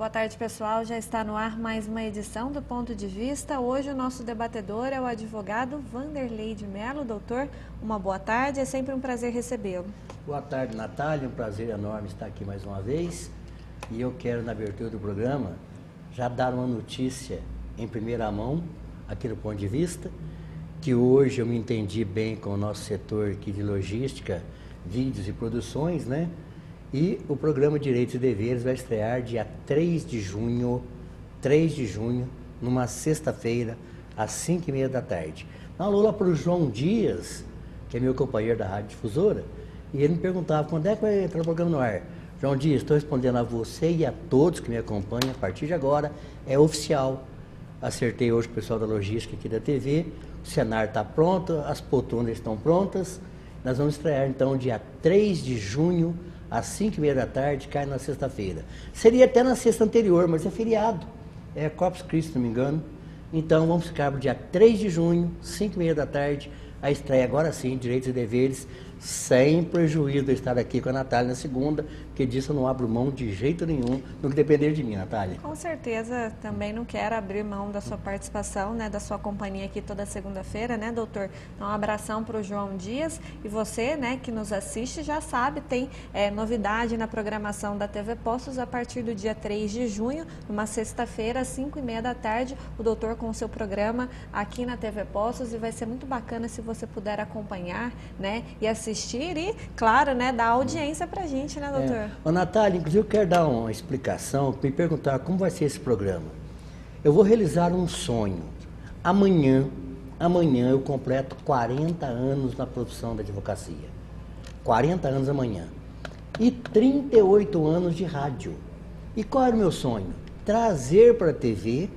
Boa tarde, pessoal. Já está no ar mais uma edição do Ponto de Vista. Hoje o nosso debatedor é o advogado Vanderlei de Mello. Doutor, uma boa tarde. É sempre um prazer recebê-lo. Boa tarde, Natália. Um prazer enorme estar aqui mais uma vez. E eu quero, na abertura do programa, já dar uma notícia em primeira mão, aqui no Ponto de Vista, que hoje eu me entendi bem com o nosso setor aqui de logística, vídeos e produções, né? E o programa Direitos e Deveres vai estrear dia 3 de junho, numa sexta-feira, às 5h30 da tarde. Um alô lá para o João Dias, que é meu companheiro da Rádio Difusora, e ele me perguntava quando é que vai entrar o programa no ar. João Dias, estou respondendo a você e a todos que me acompanham, a partir de agora, é oficial. Acertei hoje com o pessoal da logística aqui da TV, o cenário está pronto, as poltronas estão prontas. Nós vamos estrear então dia 3 de junho, às 5h30 da tarde, cai na sexta-feira. Seria até na sexta anterior, mas é feriado. É Corpus Christi, se não me engano. Então vamos ficar para o dia 3 de junho, 5h30 da tarde, a estreia agora sim, Direitos e Deveres, sem prejuízo de estar aqui com a Natália na segunda, porque disso eu não abro mão de jeito nenhum, no que depender de mim, Natália. Com certeza, também não quero abrir mão da sua participação, né, da sua companhia aqui toda segunda-feira, né, doutor? Então, um abração para o João Dias. E você, né, que nos assiste, já sabe, tem novidade na programação da TV Postos a partir do dia 3 de junho, numa sexta-feira, às 5h30 da tarde, o doutor com o seu programa aqui na TV Postos, e vai ser muito bacana se você puder acompanhar, né, e assistir e, claro, né, dar audiência pra gente, né, doutor? Ô, Natália, inclusive eu quero dar uma explicação, me perguntar como vai ser esse programa. Eu vou realizar um sonho. Amanhã eu completo 40 anos na profissão da advocacia. 40 anos amanhã. E 38 anos de rádio. E qual era o meu sonho? Trazer para a TV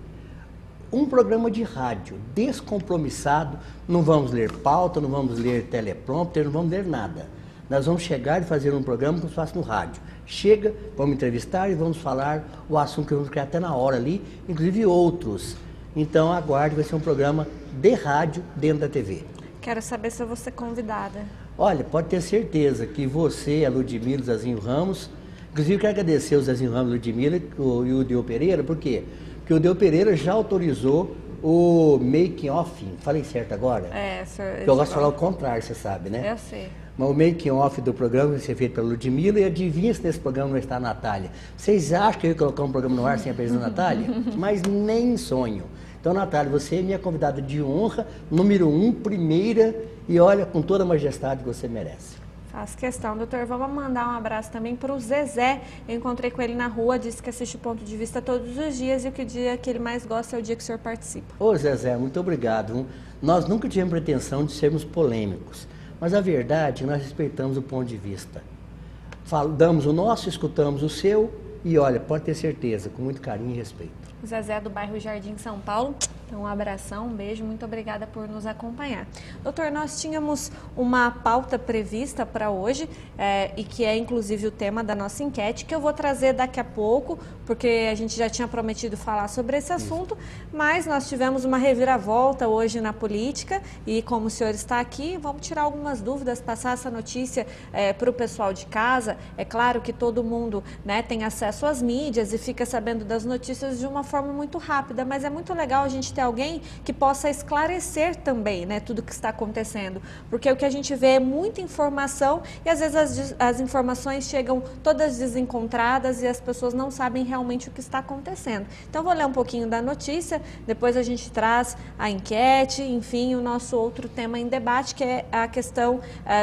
um programa de rádio descompromissado. Não vamos ler pauta, não vamos ler teleprompter, não vamos ler nada. Nós vamos chegar e fazer um programa como se fosse no rádio. Chega, vamos entrevistar e vamos falar o assunto que vamos criar até na hora ali, inclusive outros. Então aguarde, vai ser um programa de rádio dentro da TV. Quero saber se eu vou ser convidada. Olha, pode ter certeza que você, a Ludmila, o Zezinho Ramos, inclusive quero agradecer o Zezinho Ramos, Ludmila e o Deu Pereira, por quê? Porque o Deu Pereira já autorizou o making off, falei certo agora? Senhor. Porque eu gosto de falar o contrário, você sabe, né? Eu sei. Mas o making off do programa vai ser feito pela Ludmila, e adivinha se nesse programa não está a Natália. Vocês acham que eu ia colocar um programa no ar sem a presença da Natália? Mas nem sonho. Então, Natália, você é minha convidada de honra, número 1, primeira, e olha, com toda a majestade que você merece. Faço questão, doutor. Vamos mandar um abraço também para o Zezé. Eu encontrei com ele na rua, disse que assiste o Ponto de Vista todos os dias e que o dia que ele mais gosta é o dia que o senhor participa. Ô, Zezé, muito obrigado. Nós nunca tivemos pretensão de sermos polêmicos, mas a verdade é que nós respeitamos o ponto de vista. Damos o nosso, escutamos o seu e, olha, pode ter certeza, com muito carinho e respeito. O Zezé do bairro Jardim, São Paulo. Então, um abração, um beijo, muito obrigada por nos acompanhar. Doutor, nós tínhamos uma pauta prevista para hoje, e que é inclusive o tema da nossa enquete, que eu vou trazer daqui a pouco, porque a gente já tinha prometido falar sobre esse assunto, mas nós tivemos uma reviravolta hoje na política, e como o senhor está aqui, vamos tirar algumas dúvidas, passar essa notícia para o pessoal de casa. É claro que todo mundo, né, tem acesso às mídias e fica sabendo das notícias de uma forma muito rápida, mas é muito legal a gente ter alguém que possa esclarecer também, né, tudo que está acontecendo, porque o que a gente vê é muita informação e às vezes as informações chegam todas desencontradas e as pessoas não sabem realmente o que está acontecendo. Então vou ler um pouquinho da notícia, depois a gente traz a enquete, enfim, o nosso outro tema em debate, que é a questão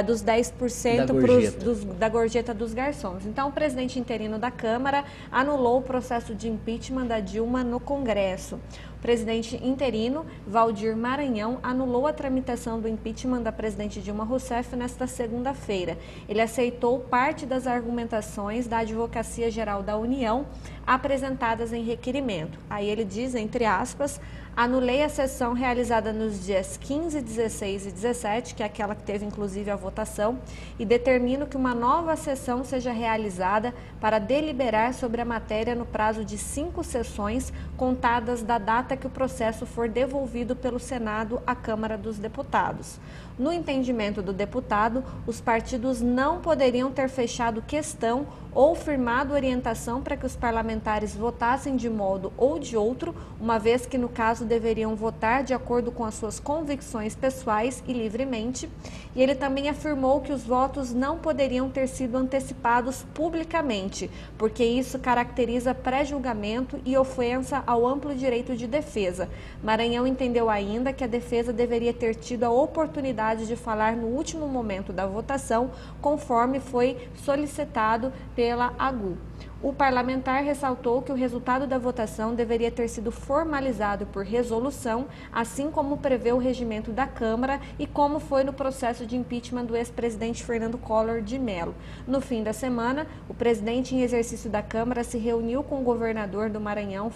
dos 10% da gorjeta dos garçons. Então o presidente interino da Câmara anulou o processo de impeachment da Dilma no Congresso. O presidente interino, Valdir Maranhão, anulou a tramitação do impeachment da presidente Dilma Rousseff nesta segunda-feira. Ele aceitou parte das argumentações da Advocacia Geral da União apresentadas em requerimento. Aí ele diz, entre aspas, anulei a sessão realizada nos dias 15, 16 e 17, que é aquela que teve inclusive a votação, e determino que uma nova sessão seja realizada para deliberar sobre a matéria no prazo de 5 sessões, contadas da data que o processo for devolvido pelo Senado à Câmara dos Deputados. No entendimento do deputado, os partidos não poderiam ter fechado questão ou firmado orientação para que os parlamentares votassem de modo ou de outro, uma vez que no caso deveriam votar de acordo com as suas convicções pessoais e livremente. E ele também afirmou que os votos não poderiam ter sido antecipados publicamente, porque isso caracteriza pré-julgamento e ofensa ao amplo direito de defesa. Maranhão entendeu ainda que a defesa deveria ter tido a oportunidade de falar no último momento da votação, conforme foi solicitado pela AGU. O parlamentar ressaltou que o resultado da votação deveria ter sido formalizado por resolução, assim como prevê o regimento da Câmara e como foi no processo de impeachment do ex-presidente Fernando Collor de Mello. No fim da semana, o presidente em exercício da Câmara se reuniu com o governador do Maranhão,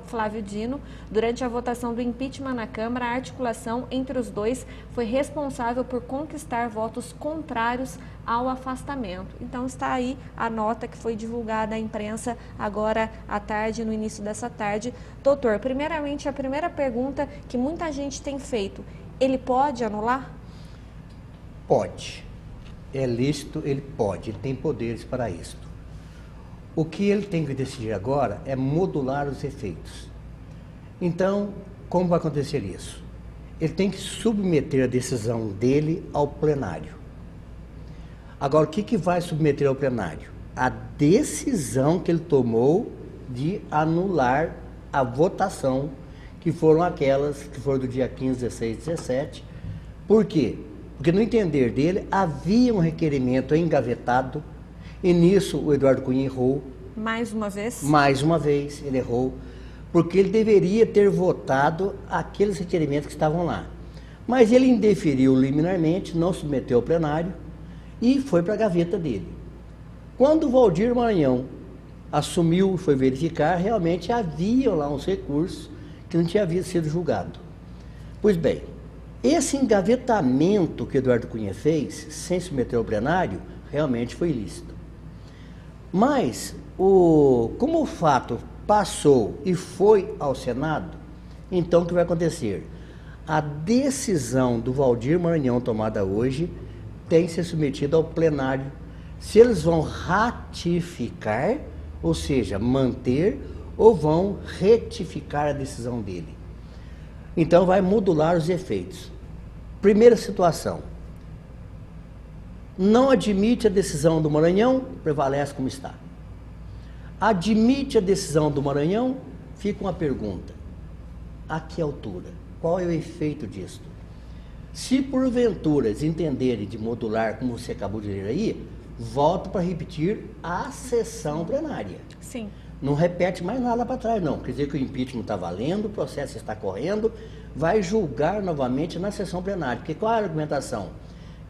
Flávio Dino. Durante a votação do impeachment na Câmara, a articulação entre os dois foi responsável por conquistar votos contrários ao afastamento. Então está aí a nota que foi divulgada à imprensa agora à tarde, no início dessa tarde. Doutor, primeiramente a primeira pergunta que muita gente tem feito, ele pode anular? Pode. É lícito, ele pode, ele tem poderes para isso. O que ele tem que decidir agora é modular os efeitos. Então, como vai acontecer isso? Ele tem que submeter a decisão dele ao plenário. Agora, o que vai submeter ao plenário? A decisão que ele tomou de anular a votação, que foram aquelas que foram do dia 15, 16, 17. Por quê? Porque no entender dele havia um requerimento engavetado e nisso o Eduardo Cunha errou. Mais uma vez? Mais uma vez ele errou, porque ele deveria ter votado aqueles requerimentos que estavam lá. Mas ele indeferiu liminarmente, não submeteu ao plenário e foi para a gaveta dele. Quando o Waldir Maranhão assumiu e foi verificar, realmente havia lá uns recursos que não tinha sido julgado. Pois bem, esse engavetamento que Eduardo Cunha fez, sem submeter ao plenário, realmente foi ilícito. Mas, como o fato passou e foi ao Senado, então o que vai acontecer? A decisão do Waldir Maranhão tomada hoje tem que ser submetida ao plenário. Se eles vão ratificar, ou seja, manter, ou vão retificar a decisão dele. Então vai modular os efeitos. Primeira situação. Não admite a decisão do Maranhão, prevalece como está. Admite a decisão do Maranhão, fica uma pergunta. A que altura? Qual é o efeito disso? Se porventura eles entenderem de modular, como você acabou de ler aí, volto para repetir a sessão plenária. Sim. Não repete mais nada para trás, não. Quer dizer que o impeachment está valendo, o processo está correndo, vai julgar novamente na sessão plenária. Porque qual é a argumentação?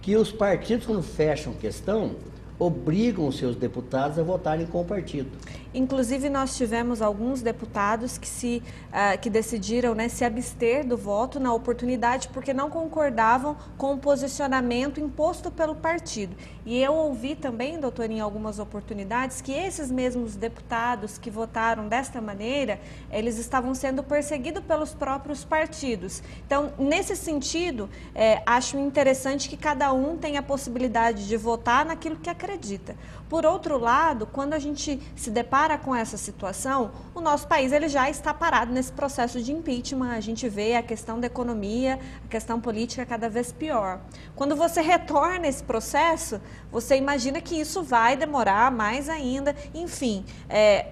Que os partidos, quando fecham questão, obrigam os seus deputados a votarem com o partido. Inclusive, nós tivemos alguns deputados que decidiram, né, se abster do voto na oportunidade porque não concordavam com o posicionamento imposto pelo partido. E eu ouvi também, doutor, em algumas oportunidades, que esses mesmos deputados que votaram desta maneira, eles estavam sendo perseguidos pelos próprios partidos. Então, nesse sentido, acho interessante que cada um tenha a possibilidade de votar naquilo que acredita. Por outro lado, quando a gente se depara com essa situação, o nosso país ele já está parado nesse processo de impeachment. A gente vê a questão da economia, a questão política cada vez pior. Quando você retorna esse processo, você imagina que isso vai demorar mais ainda. Enfim,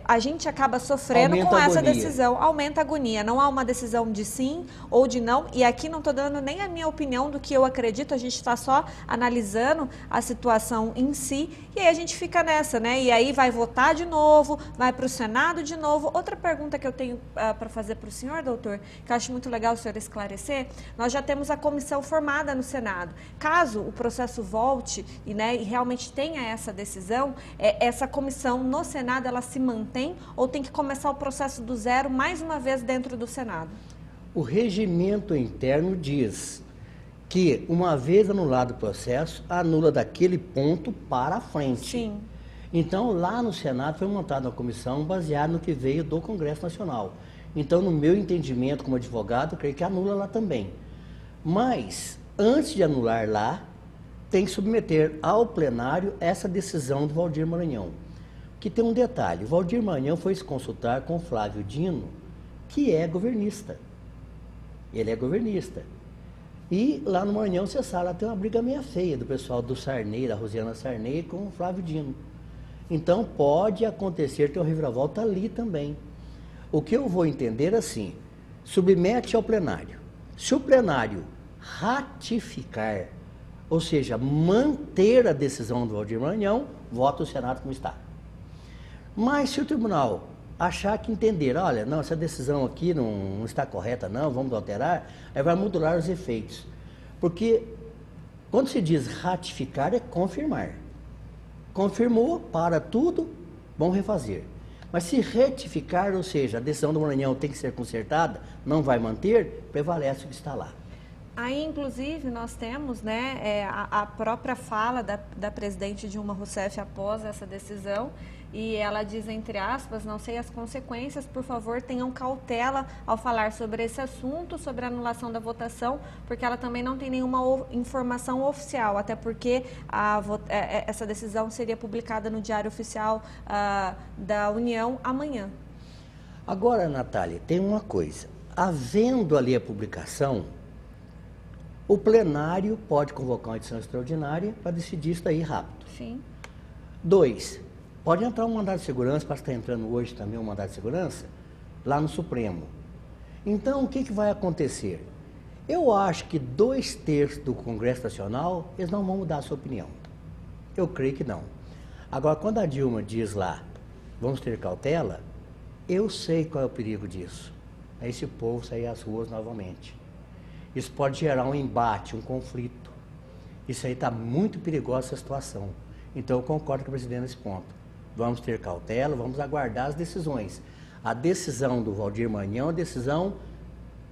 a gente acaba sofrendo com essa decisão. Aumenta a agonia. Não há uma decisão de sim ou de não. E aqui não estou dando nem a minha opinião do que eu acredito. A gente está só analisando a situação em si. E aí a gente fica nessa, né? E aí vai votar de novo, vai para o Senado de novo. Outra pergunta que eu tenho para fazer para o senhor, doutor, que eu acho muito legal o senhor esclarecer, nós já temos a comissão formada no Senado. Caso o processo volte e realmente tenha essa decisão, essa comissão no Senado, ela se mantém ou tem que começar o processo do zero mais uma vez dentro do Senado? O regimento interno diz que, uma vez anulado o processo, anula daquele ponto para frente. Sim. Então, lá no Senado foi montada uma comissão baseada no que veio do Congresso Nacional. Então, no meu entendimento como advogado, eu creio que anula lá também. Mas, antes de anular lá, tem que submeter ao plenário essa decisão do Waldir Maranhão. que tem um detalhe. O Valdir Maranhão foi se consultar com o Flávio Dino, que é governista. Ele é governista. E lá no Maranhão, você sabe, lá tem uma briga meio feia do pessoal do Sarney, da Rosiana Sarney, com o Flávio Dino. Então, pode acontecer ter uma reviravolta ali também. O que eu vou entender assim, submete ao plenário. Se o plenário ratificar, ou seja, manter a decisão do Valdir Maranhão, vota o Senado como está. Mas se o tribunal achar que entender, olha, não, essa decisão aqui não está correta, não, vamos alterar, aí vai modular os efeitos. Porque quando se diz ratificar, é confirmar. Confirmou, para tudo, vamos refazer. Mas se retificar, ou seja, a decisão do Maranhão tem que ser consertada, não vai manter, prevalece o que está lá. Aí, inclusive, nós temos, né, a própria fala da presidente Dilma Rousseff após essa decisão, e ela diz, entre aspas, não sei as consequências, por favor, tenham cautela ao falar sobre esse assunto, sobre a anulação da votação, porque ela também não tem nenhuma informação oficial, até porque essa decisão seria publicada no Diário Oficial da União amanhã. Agora, Natália, tem uma coisa. Havendo ali a publicação, o plenário pode convocar uma edição extraordinária para decidir isso aí rápido. Sim. 2, pode entrar um mandado de segurança, parece que está entrando hoje também um mandado de segurança, lá no Supremo. Então, o que vai acontecer? Eu acho que 2/3 do Congresso Nacional, eles não vão mudar a sua opinião. Eu creio que não. Agora, quando a Dilma diz lá, vamos ter cautela, eu sei qual é o perigo disso. É esse povo sair às ruas novamente. Isso pode gerar um embate, um conflito. Isso aí está muito perigosa essa situação. Então, eu concordo com o presidente nesse ponto. Vamos ter cautela, vamos aguardar as decisões. A decisão do Valdir Maranhão é uma decisão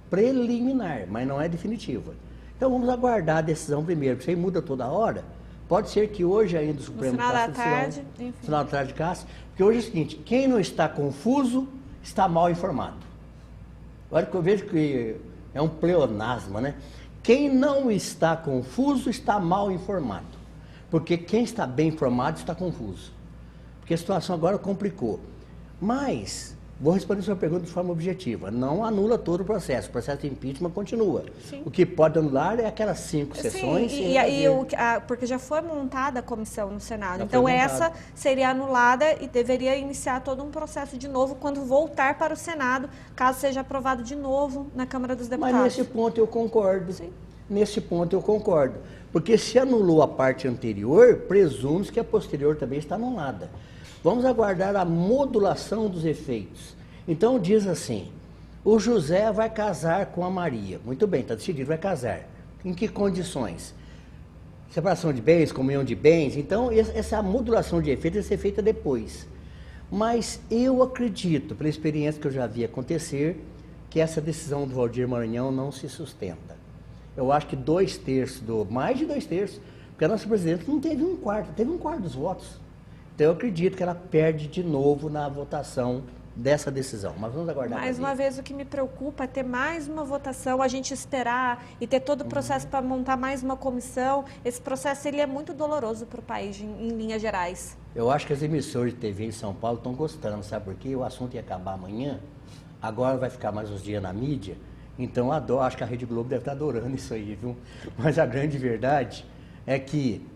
preliminar, mas não é definitiva. Então, vamos aguardar a decisão primeiro, porque isso aí muda toda hora. Pode ser que hoje ainda o Supremo faça a decisão. No final da tarde, casse. Porque hoje é o seguinte, quem não está confuso, está mal informado. Olha que eu vejo que é um pleonasmo, né? Quem não está confuso está mal informado. Porque quem está bem informado está confuso. Porque a situação agora complicou. Mas, vou responder a sua pergunta de forma objetiva. Não anula todo o processo de impeachment continua. Sim. O que pode anular é aquelas 5 sessões. Sim, porque já foi montada a comissão no Senado. Já então, essa seria anulada e deveria iniciar todo um processo de novo quando voltar para o Senado, caso seja aprovado de novo na Câmara dos Deputados. Mas nesse ponto eu concordo. Sim. Nesse ponto eu concordo. Porque se anulou a parte anterior, presume-se que a posterior também está anulada. Vamos aguardar a modulação dos efeitos. Então diz assim, o José vai casar com a Maria. Muito bem, está decidido, vai casar. Em que condições? Separação de bens, comunhão de bens. Então essa modulação de efeitos vai ser feita depois. Mas eu acredito, pela experiência que eu já vi acontecer, que essa decisão do Valdir Maranhão não se sustenta. Eu acho que mais de 2/3, porque a nossa presidente não teve 1/4, teve 1/4 dos votos. Então eu acredito que ela perde de novo na votação dessa decisão. Mas vamos aguardar. Mais uma vez, o que me preocupa é ter mais uma votação, a gente esperar e ter todo o processo para montar mais uma comissão. Esse processo ele é muito doloroso para o país, em linhas gerais. Eu acho que as emissoras de TV em São Paulo estão gostando, sabe por quê? O assunto ia acabar amanhã, agora vai ficar mais uns dias na mídia. Então, acho que a Rede Globo deve estar adorando isso aí, viu? Mas a grande verdade é que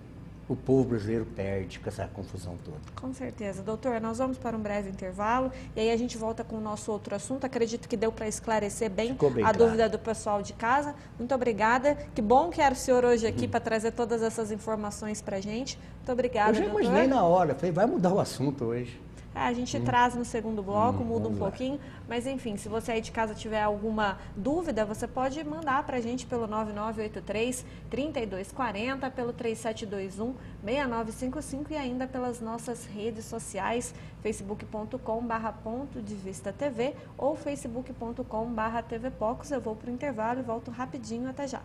o povo brasileiro perde com essa confusão toda. Com certeza. Doutor, nós vamos para um breve intervalo e aí a gente volta com o nosso outro assunto. Acredito que deu para esclarecer bem a dúvida do pessoal de casa. Muito obrigada. Que bom que era o senhor hoje aqui para trazer todas essas informações para a gente. Muito obrigada, doutor. Eu já imaginei na hora. Falei, vai mudar o assunto hoje. A gente traz no segundo bloco, muda um pouquinho, mas enfim, se você aí de casa tiver alguma dúvida, você pode mandar para a gente pelo 9983-3240, pelo 3721-6955 e ainda pelas nossas redes sociais, facebook.com/pontodevistatv ou facebook.com/tvpocos. Eu vou para o intervalo e volto rapidinho, até já.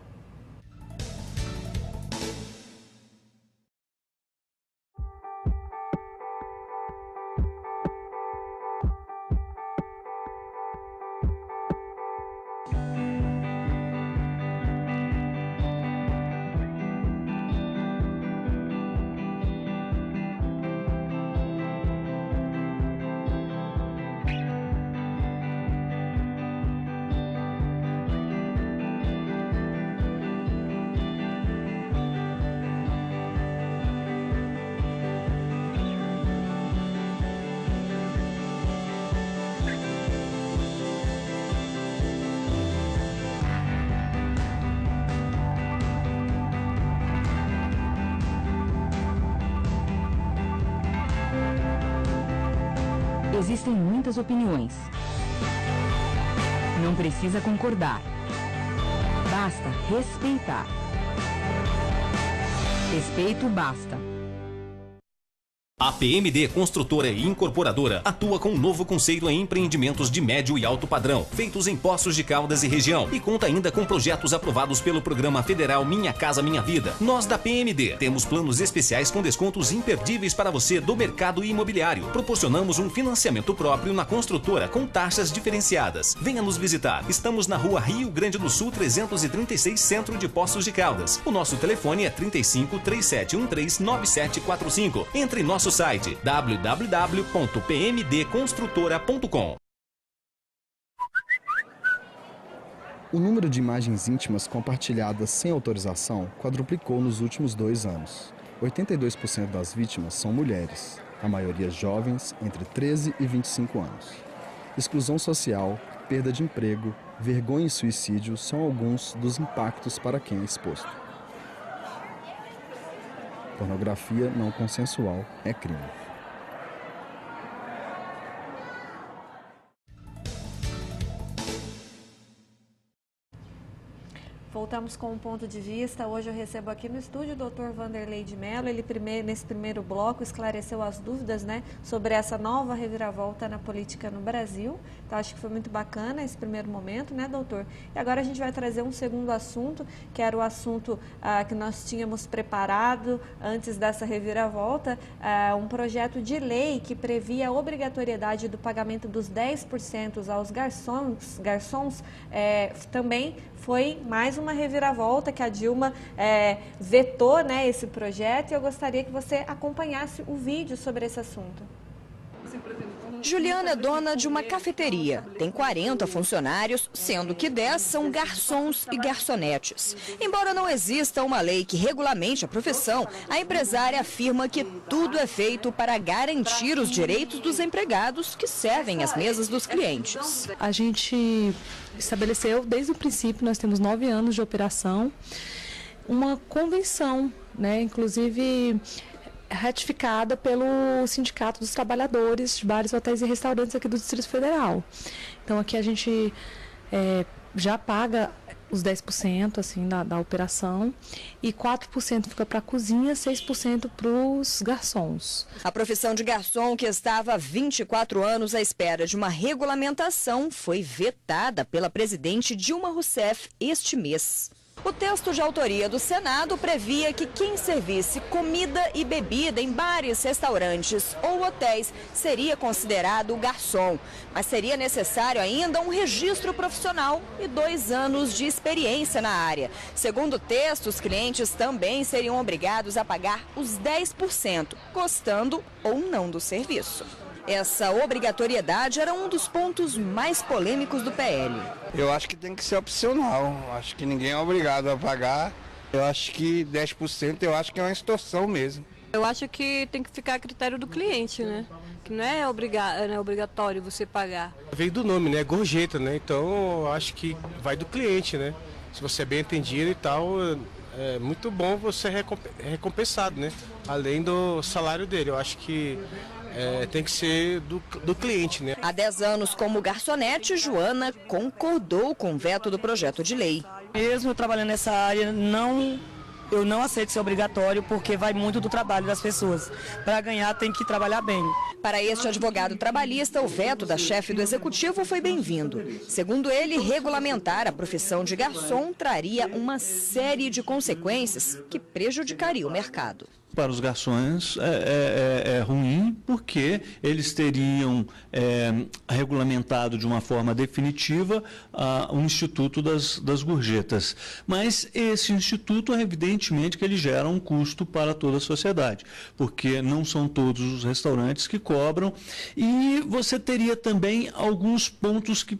Existem muitas opiniões. Não precisa concordar. Basta respeitar. Respeito basta. A PMD Construtora e Incorporadora atua com um novo conceito em empreendimentos de médio e alto padrão, feitos em Poços de Caldas e região, e conta ainda com projetos aprovados pelo Programa Federal Minha Casa Minha Vida. Nós da PMD temos planos especiais com descontos imperdíveis para você do mercado imobiliário. Proporcionamos um financiamento próprio na construtora com taxas diferenciadas. Venha nos visitar. Estamos na Rua Rio Grande do Sul 336, Centro de Poços de Caldas. O nosso telefone é 35 3713 9745. Entre em nosso site www.pmdconstrutora.com. O número de imagens íntimas compartilhadas sem autorização quadruplicou nos últimos 2 anos. 82% das vítimas são mulheres, a maioria jovens entre 13 e 25 anos. Exclusão social, perda de emprego, vergonha e suicídio são alguns dos impactos para quem é exposto. Pornografia não consensual é crime. Voltamos com um ponto de vista. Hoje eu recebo aqui no estúdio o Dr. Vanderlei de Mello. Ele nesse primeiro bloco esclareceu as dúvidas, né, sobre essa nova reviravolta na política no Brasil. Então acho que foi muito bacana esse primeiro momento, né, doutor? E agora a gente vai trazer um segundo assunto, que era o assunto que nós tínhamos preparado antes dessa reviravolta, um projeto de lei que previa a obrigatoriedade do pagamento dos 10% aos garçons, também foi mais uma reviravolta que a Dilma vetou, né, esse projeto, e eu gostaria que você acompanhasse o vídeo sobre esse assunto. Juliana é dona de uma cafeteria. Tem 40 funcionários, sendo que 10 são garçons e garçonetes. Embora não exista uma lei que regulamente a profissão, a empresária afirma que tudo é feito para garantir os direitos dos empregados que servem as mesas dos clientes. A gente estabeleceu, desde o princípio, nós temos 9 anos de operação, uma convenção, né, inclusive ratificada pelo Sindicato dos Trabalhadores de Bares, Hotéis e Restaurantes aqui do Distrito Federal. Então aqui a gente já paga os 10% assim, da operação, e 4% fica para a cozinha, 6% para os garçons. A profissão de garçom, que estava há 24 anos à espera de uma regulamentação, foi vetada pela presidente Dilma Rousseff este mês. O texto de autoria do Senado previa que quem servisse comida e bebida em bares, restaurantes ou hotéis seria considerado garçom, mas seria necessário ainda um registro profissional e 2 anos de experiência na área. Segundo o texto, os clientes também seriam obrigados a pagar os 10%, gostando ou não do serviço. Essa obrigatoriedade era um dos pontos mais polêmicos do PL. Eu acho que tem que ser opcional, acho que ninguém é obrigado a pagar. Eu acho que 10% eu acho que é uma extorsão mesmo. Eu acho que tem que ficar a critério do cliente, né? Que não é obrigatório você pagar. Veio do nome, né? Gorjeta, né? Então eu acho que vai do cliente, né? Se você é bem atendido e tal, é muito bom você recompensado, né? Além do salário dele. Eu acho que tem que ser do cliente, né? Há 10 anos como garçonete, Joana concordou com o veto do projeto de lei. Mesmo trabalhando nessa área, eu não aceito ser obrigatório, porque vai muito do trabalho das pessoas. Para ganhar tem que trabalhar bem. Para este advogado trabalhista, o veto da chefe do executivo foi bem-vindo. Segundo ele, regulamentar a profissão de garçom traria uma série de consequências que prejudicariam o mercado. Para os garçons é ruim, porque eles teriam regulamentado de uma forma definitiva o Instituto das Gorjetas. Mas esse instituto, evidentemente, que ele gera um custo para toda a sociedade, porque não são todos os restaurantes que cobram, e você teria também alguns pontos que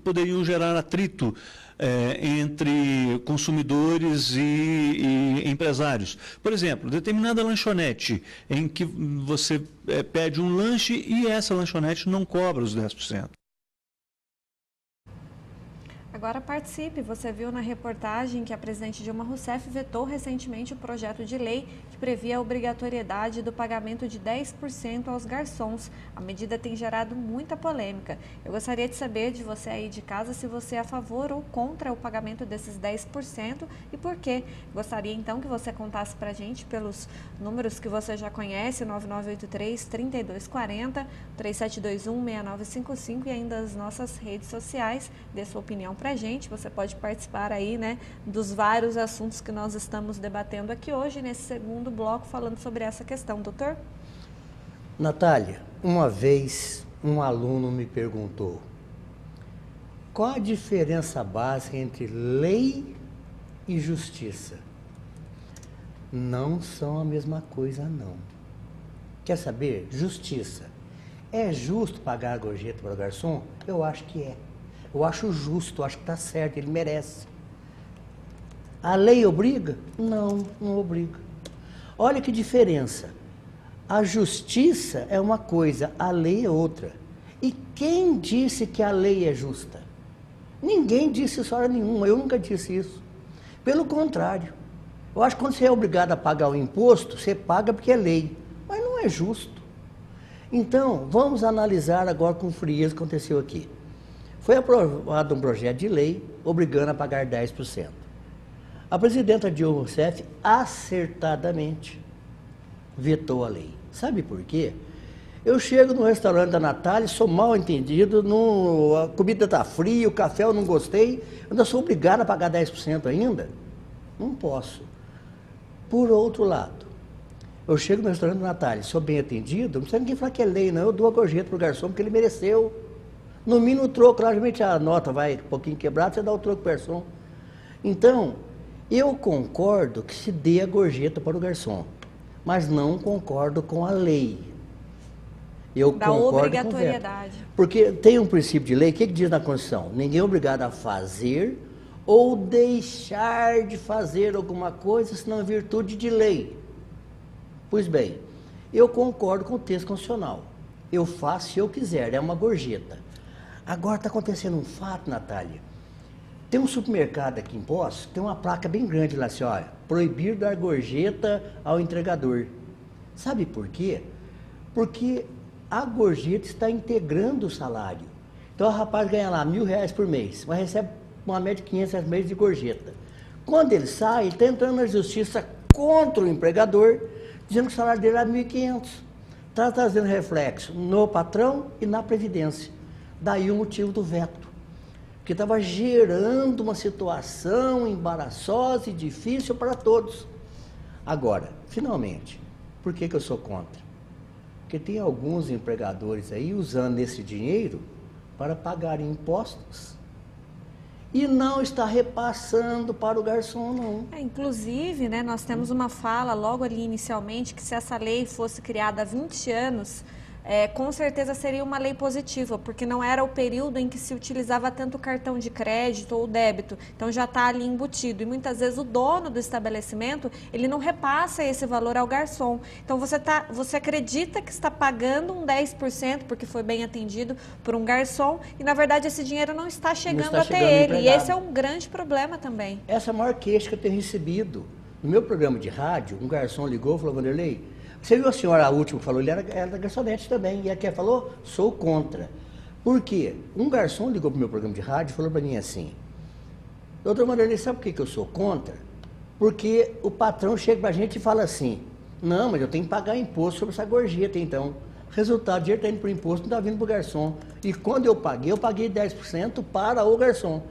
poderiam gerar atrito entre consumidores e empresários. Por exemplo, determinada lanchonete em que você pede um lanche e essa lanchonete não cobra os 10%. Agora participe. Você viu na reportagem que a presidente Dilma Rousseff vetou recentemente o projeto de lei que previa a obrigatoriedade do pagamento de 10% aos garçons. A medida tem gerado muita polêmica. Eu gostaria de saber de você aí de casa se você é a favor ou contra o pagamento desses 10% e por quê. Gostaria então que você contasse pra gente pelos números que você já conhece, 9983-3240, 3721-6955 e ainda as nossas redes sociais. Dê sua opinião pra gente. Você pode participar aí, né, dos vários assuntos que nós estamos debatendo aqui hoje, nesse segundo bloco, falando sobre essa questão. Doutor? Natália, uma vez um aluno me perguntou qual a diferença básica entre lei e justiça. Não são a mesma coisa, não. Quer saber? Justiça. É justo pagar a gorjeta para o garçom? Eu acho que é. Eu acho justo, eu acho que está certo, ele merece. A lei obriga? Não, não obriga. Olha que diferença. A justiça é uma coisa, a lei é outra. E quem disse que a lei é justa? Ninguém disse isso hora nenhuma, eu nunca disse isso. Pelo contrário. Eu acho que quando você é obrigado a pagar o imposto, você paga porque é lei. Mas não é justo. Então, vamos analisar agora com frieza o que aconteceu aqui. Foi aprovado um projeto de lei obrigando a pagar 10%. A presidenta Dilma Rousseff acertadamente vetou a lei. Sabe por quê? Eu chego no restaurante da Natália, sou mal entendido, a comida está fria, o café eu não gostei, eu ainda sou obrigado a pagar 10% ainda? Não posso. Por outro lado, eu chego no restaurante da Natália, sou bem atendido, não precisa ninguém falar que é lei, não, eu dou a gorjeta para o garçom porque ele mereceu. No mínimo o troco, claramente a nota vai um pouquinho quebrada, você dá o troco para o garçom. Então, eu concordo que se dê a gorjeta para o garçom, mas não concordo com a lei. Eu da concordo obrigatoriedade. Porque tem um princípio de lei, o que diz na Constituição? Ninguém é obrigado a fazer ou deixar de fazer alguma coisa, senão em virtude de lei. Pois bem, eu concordo com o texto constitucional. Eu faço se eu quiser, é uma gorjeta. Agora está acontecendo um fato, Natália. Tem um supermercado aqui em Poços, tem uma placa bem grande lá assim, olha, proibir dar gorjeta ao entregador. Sabe por quê? Porque a gorjeta está integrando o salário. Então o rapaz ganha lá R$1.000 por mês, mas recebe uma média de R$500 por mês de gorjeta. Quando ele sai, ele está entrando na justiça contra o empregador, dizendo que o salário dele é R$1.500. Está trazendo reflexo no patrão e na Previdência. Daí o motivo do veto. Porque estava gerando uma situação embaraçosa e difícil para todos. Agora, finalmente, por que eu sou contra? Porque tem alguns empregadores aí usando esse dinheiro para pagar impostos e não está repassando para o garçom, não. Inclusive, né, nós temos uma fala logo ali inicialmente que se essa lei fosse criada há 20 anos, com certeza seria uma lei positiva, porque não era o período em que se utilizava tanto cartão de crédito ou débito, então já está ali embutido. E muitas vezes o dono do estabelecimento, ele não repassa esse valor ao garçom. Então você acredita que está pagando um 10% porque foi bem atendido por um garçom e na verdade esse dinheiro não está chegando até ele. E esse é um grande problema também. Essa é a maior queixa que eu tenho recebido. No meu programa de rádio, um garçom ligou e falou: Vanderlei, você viu a senhora, a última que falou, ele era garçonete também, e a que falou, sou contra. Por quê? Um garçom ligou para o meu programa de rádio e falou para mim assim: doutor Vanderlei, sabe por que eu sou contra? Porque o patrão chega para a gente e fala assim: não, mas eu tenho que pagar imposto sobre essa gorjeta, então. Resultado, o dinheiro está indo para o imposto, não está vindo para o garçom. E quando eu paguei 10% para o garçom.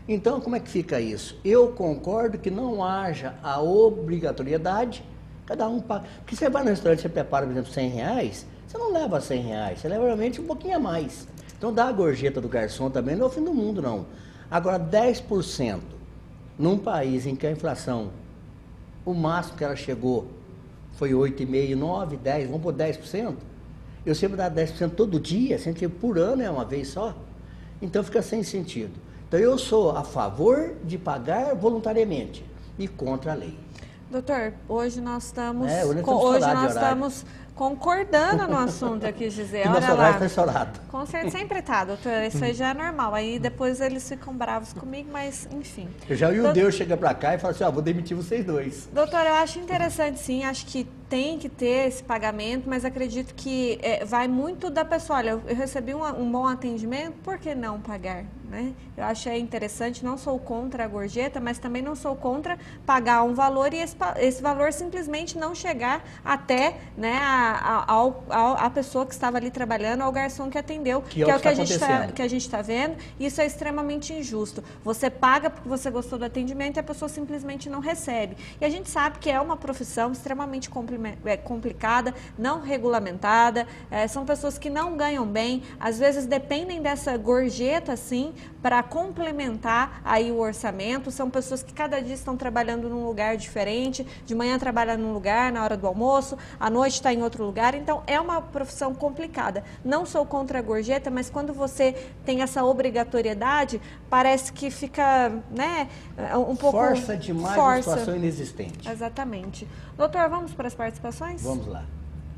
Então, como é que fica isso? Eu concordo que não haja a obrigatoriedade. Cada um paga. Porque você vai no restaurante, você prepara, por exemplo, R$100, você não leva R$100, você leva realmente um pouquinho a mais. Então dá a gorjeta do garçom também, não é o fim do mundo, não. Agora, 10% num país em que a inflação, o máximo que ela chegou foi 8,5%, 9%, 10%, vamos por 10%. Eu sempre dou 10% todo dia, sempre por ano é uma vez só. Então fica sem sentido. Então eu sou a favor de pagar voluntariamente e contra a lei. Doutor, hoje nós estamos, concordando no assunto, eu quis dizer. E nosso horário está estourado. Com certeza, sempre está, doutor. Isso aí já é normal. Aí depois eles ficam bravos comigo, mas enfim. Já o Deus chega para cá e fala assim, vou demitir vocês dois. Doutor, eu acho interessante sim, acho que tem que ter esse pagamento, mas acredito que vai muito da pessoa. Olha, eu recebi um bom atendimento, por que não pagar? Né? Eu achei interessante, não sou contra a gorjeta, mas também não sou contra pagar um valor e esse valor simplesmente não chegar até, né, a pessoa que estava ali trabalhando, ao garçom que atendeu, que é o que a gente está vendo. Isso é extremamente injusto. Você paga porque você gostou do atendimento e a pessoa simplesmente não recebe. E a gente sabe que é uma profissão extremamente complicada, não regulamentada, são pessoas que não ganham bem, às vezes dependem dessa gorjeta, assim, para complementar aí o orçamento. São pessoas que cada dia estão trabalhando num lugar diferente, de manhã trabalha num lugar, na hora do almoço, à noite está em outro lugar, então é uma profissão complicada. Não sou contra a gorjeta, mas quando você tem essa obrigatoriedade, parece que fica, né, um pouco... Força demais uma situação inexistente. Exatamente. Doutor, vamos para as participações? Vamos lá.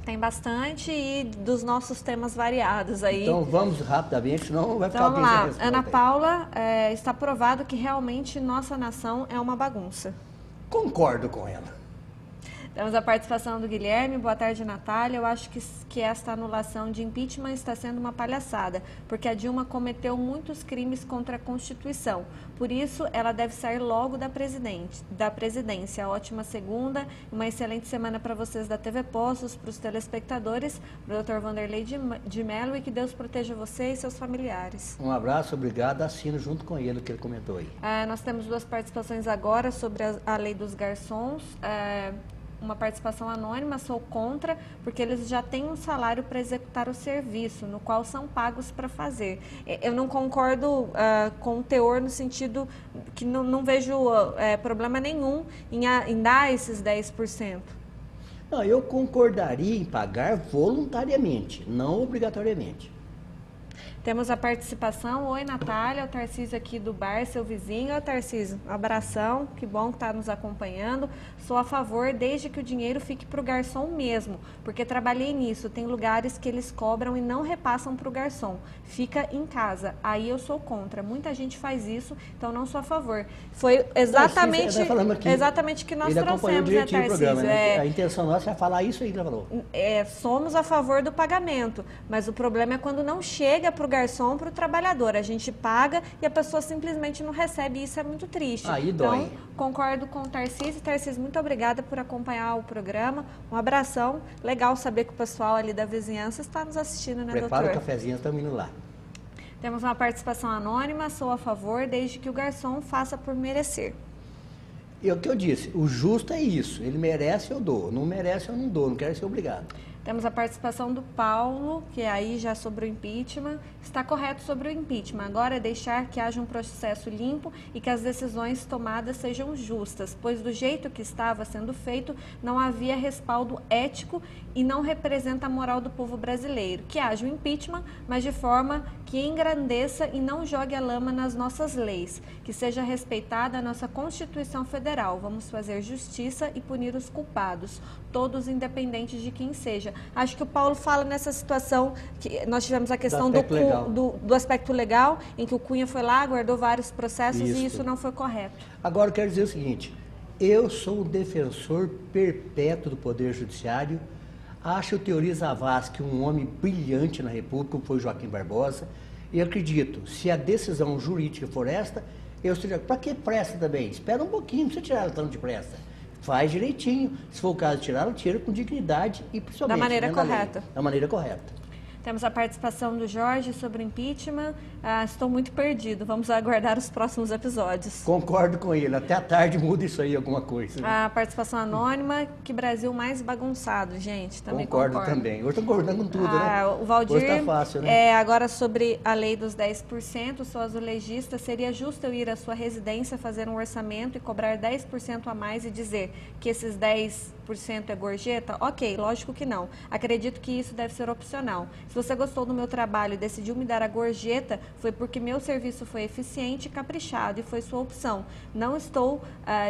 Tem bastante e dos nossos temas variados aí. Então vamos rapidamente, senão vai ficar alguém sem resposta. Ana Paula, está provado que realmente nossa nação é uma bagunça. Concordo com ela. Temos a participação do Guilherme. Boa tarde, Natália. Eu acho que esta anulação de impeachment está sendo uma palhaçada, porque a Dilma cometeu muitos crimes contra a Constituição. Por isso, ela deve sair logo da presidência. Ótima segunda, uma excelente semana para vocês da TV Poços, para os telespectadores, para o Dr. Vanderlei de Mello, e que Deus proteja você e seus familiares. Um abraço, obrigado. Assino junto com ele o que ele comentou aí. Nós temos duas participações agora sobre a lei dos garçons. Uma participação anônima, sou contra, porque eles já têm um salário para executar o serviço, no qual são pagos para fazer. Eu não concordo com o teor no sentido que não vejo problema nenhum em dar esses 10%. Não, eu concordaria em pagar voluntariamente, não obrigatoriamente. Temos a participação. Oi, Natália, o Tarcísio aqui do bar, seu vizinho. Ô, Tarcísio, um abração, que bom que está nos acompanhando. Sou a favor desde que o dinheiro fique para o garçom mesmo, porque trabalhei nisso. Tem lugares que eles cobram e não repassam para o garçom. Fica em casa. Aí eu sou contra. Muita gente faz isso, então não sou a favor. Foi exatamente o que nós trouxemos, né, Tarcísio? Programa, né? A intenção nossa é falar isso aí que ela falou. Somos a favor do pagamento, mas o problema é quando não chega para o garçom, para o trabalhador. A gente paga e a pessoa simplesmente não recebe, e isso é muito triste. Aí dói. Então, concordo com o Tarcísio. Tarcísio, muito obrigada por acompanhar o programa. Um abração. Legal saber que o pessoal ali da vizinhança está nos assistindo, né, doutor? Prepara o cafezinho, estamos indo lá. Temos uma participação anônima. Sou a favor, desde que o garçom faça por merecer. E o que eu disse, o justo é isso. Ele merece, eu dou. Não merece, eu não dou. Não quero ser obrigado. Temos a participação do Paulo, que é aí já sobre o impeachment. Está correto sobre o impeachment. Agora é deixar que haja um processo limpo e que as decisões tomadas sejam justas, pois do jeito que estava sendo feito, não havia respaldo ético e não representa a moral do povo brasileiro. Que haja o impeachment, mas de forma que engrandeça e não jogue a lama nas nossas leis. Que seja respeitada a nossa Constituição Federal. Vamos fazer justiça e punir os culpados, todos independentes de quem seja. Acho que o Paulo fala nessa situação, que nós tivemos a questão do aspecto legal, em que o Cunha foi lá, guardou vários processos e isso não foi correto. Agora eu quero dizer o seguinte, eu sou um defensor perpétuo do Poder Judiciário, acho o Teori Zavascki um homem brilhante na República, como foi Joaquim Barbosa, e acredito, se a decisão jurídica for esta, eu seria, para que pressa também? Espera um pouquinho, não precisa tirar ela tanto depressa. Faz direitinho. Se for o caso de tirar, tira com dignidade e principalmente... Da maneira correta. Da maneira correta. Temos a participação do Jorge sobre o impeachment. Estou muito perdido. Vamos aguardar os próximos episódios. Concordo com ele. Até à tarde muda isso aí, alguma coisa. Né? A participação anônima, que Brasil mais bagunçado, gente. Também concordo. Também. Hoje estou concordando com tudo, né? O Valdir, hoje tá fácil, né? Agora sobre a lei dos 10%, sou azulejista, seria justo eu ir à sua residência, fazer um orçamento e cobrar 10% a mais e dizer que esses 10 90% é gorjeta? Ok, lógico que não. Acredito que isso deve ser opcional. Se você gostou do meu trabalho e decidiu me dar a gorjeta, foi porque meu serviço foi eficiente e caprichado e foi sua opção. Não estou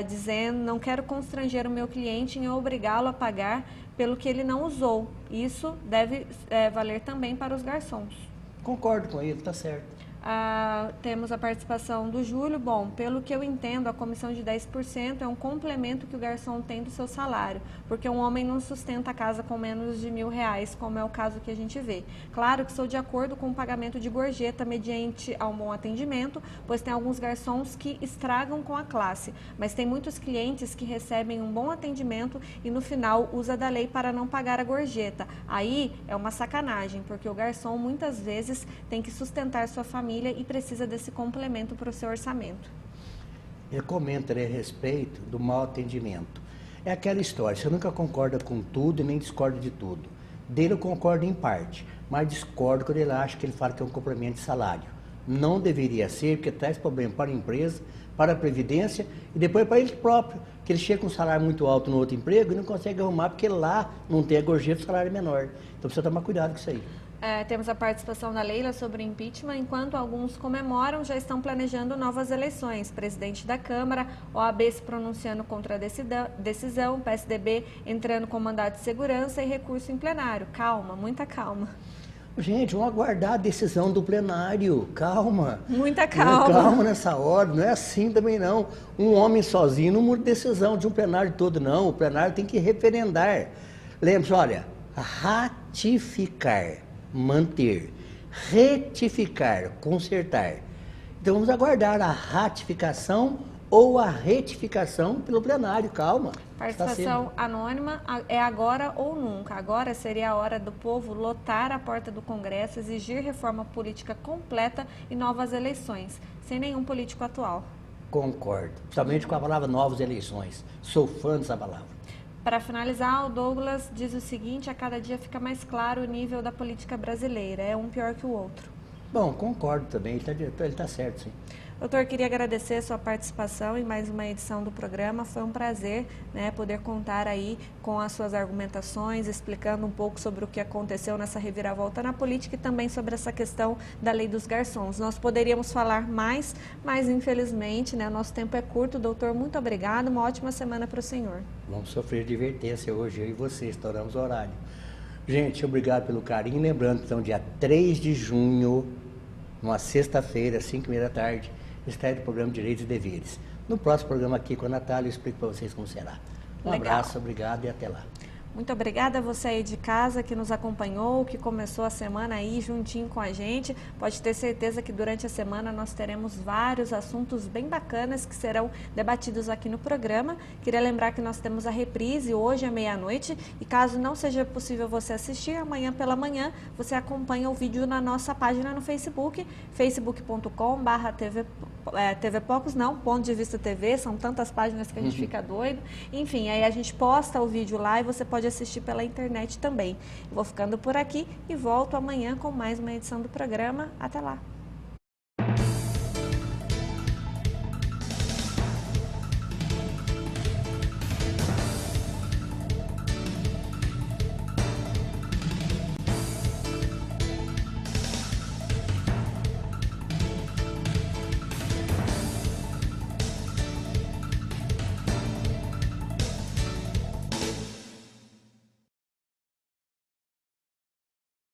dizendo, não quero constranger o meu cliente em obrigá-lo a pagar pelo que ele não usou. Isso deve valer também para os garçons. Concordo com ele, está certo. Temos a participação do Júlio. Bom, pelo que eu entendo, a comissão de 10% é um complemento que o garçom tem do seu salário, porque um homem não sustenta a casa com menos de R$1.000, como é o caso que a gente vê. Claro que sou de acordo com o pagamento de gorjeta mediante a um bom atendimento, pois tem alguns garçons que estragam com a classe, mas tem muitos clientes que recebem um bom atendimento e no final usa da lei para não pagar a gorjeta. Aí é uma sacanagem, porque o garçom muitas vezes tem que sustentar sua família e precisa desse complemento para o seu orçamento. Eu comento a respeito do mau atendimento. É aquela história, você nunca concorda com tudo e nem discorda de tudo. Dele eu concordo em parte, mas discordo quando ele acha que ele fala que é um complemento de salário. Não deveria ser, porque traz problema para a empresa, para a Previdência e depois para ele próprio, que ele chega com um salário muito alto no outro emprego e não consegue arrumar porque lá não tem a gorjeta, o salário é menor. Então precisa tomar cuidado com isso aí. Temos a participação da Leila sobre impeachment. Enquanto alguns comemoram, já estão planejando novas eleições. Presidente da Câmara, OAB se pronunciando contra a decisão, PSDB entrando com mandato de segurança e recurso em plenário. Calma, muita calma. Gente, vamos aguardar a decisão do plenário. Calma. Muita calma. Calma nessa hora, não é assim também não. Um homem sozinho não muda decisão de um plenário todo, não. O plenário tem que referendar. Lembre-se, olha, ratificar, manter, retificar, consertar. Então vamos aguardar a ratificação ou a retificação pelo plenário, calma. Participação anônima é agora ou nunca. Agora seria a hora do povo lotar a porta do Congresso, exigir reforma política completa e novas eleições, sem nenhum político atual. Concordo, principalmente com a palavra novas eleições. Sou fã dessa palavra. Para finalizar, o Douglas diz o seguinte: a cada dia fica mais claro o nível da política brasileira, é um pior que o outro. Bom, concordo também, ele está certo, sim. Doutor, queria agradecer a sua participação em mais uma edição do programa. Foi um prazer, né, poder contar aí com as suas argumentações, explicando um pouco sobre o que aconteceu nessa reviravolta na política e também sobre essa questão da lei dos garçons. Nós poderíamos falar mais, mas infelizmente, né, nosso tempo é curto. Doutor, muito obrigado, uma ótima semana para o senhor. Vamos sofrer advertência hoje, eu e você, estouramos o horário. Gente, obrigado pelo carinho. Lembrando que então, dia 3 de junho, numa sexta-feira, 5h30 da tarde, estreia do programa Direitos e Deveres. No próximo programa aqui com a Natália, eu explico para vocês como será. Um abraço, obrigado e até lá. Muito obrigada a você aí de casa que nos acompanhou, que começou a semana aí juntinho com a gente. Pode ter certeza que durante a semana nós teremos vários assuntos bem bacanas que serão debatidos aqui no programa. Queria lembrar que nós temos a reprise hoje à meia-noite e caso não seja possível você assistir, amanhã pela manhã você acompanha o vídeo na nossa página no Facebook, facebook.com/tvpocos, não, Ponto de Vista TV, são tantas páginas que a gente fica doido. Enfim, aí a gente posta o vídeo lá e você pode assistir pela internet também. Eu vou ficando por aqui e volto amanhã com mais uma edição do programa. Até lá!